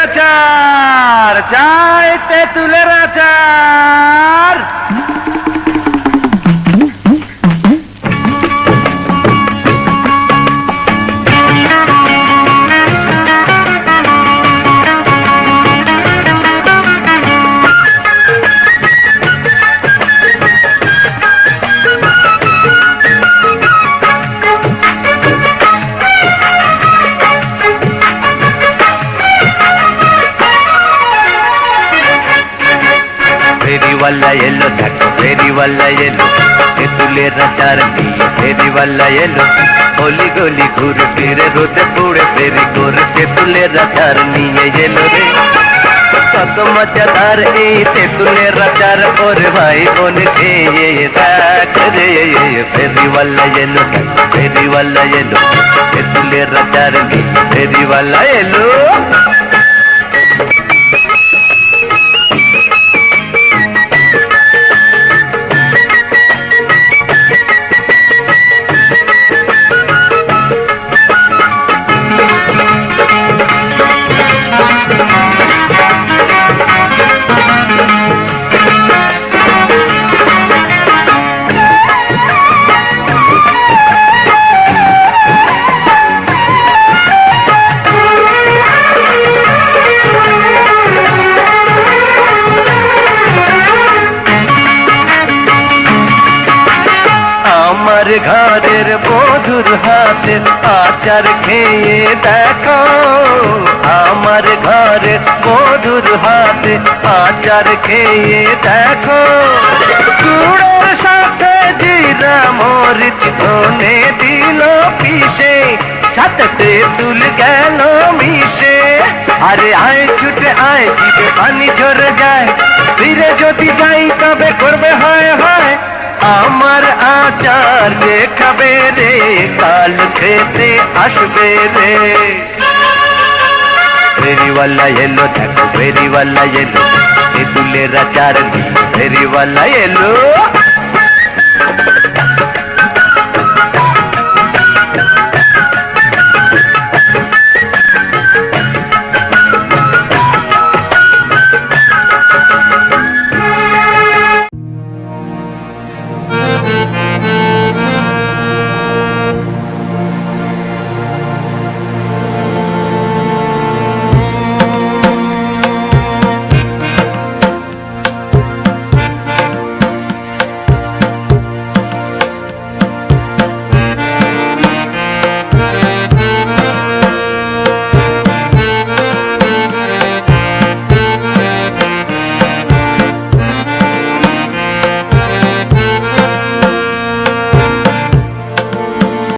আচার চাই, তেঁতুলের আচার। फेरीवाला येलो देखो, फेरीवाला येलो, तेंतुलेर आचार निये फेरीवाला येलो। गली गली घुरे फिरे रोदे पुड़े फेरी करे, तेंतुलेर आचार निये येलो रे। कत मजादार এই তেঁতুলের আচার, ওরে ভাই বোন খেয়ে দেখ রে। फेरीवाला येलो देखो, फेरीवाला येलो, तेंतुलेर आचार निये फेरीवाला येलो। আমার ঘরের বধুর হাতে আচার খেয়ে দেখো, আমার ঘরের বধুর হাতে আচার খেয়ে দেখো। গুড়ের সাথে জিরা মরিচ ধনে দিল পিষে, সাথে তেঁতুল গেল মিশে। আরে আয় ছুটে আয়, জিভে পানি ঝরে যায়, ফিরে যদি যাই তবে করবে হয় হয়। আমার আচার যে খাবে রে, কাল খেতে আসবে রে। फेरीवाला येलो देखो, फेरीवाला येलो, तेंतुलेर आचार निये फेरीवाला येलो।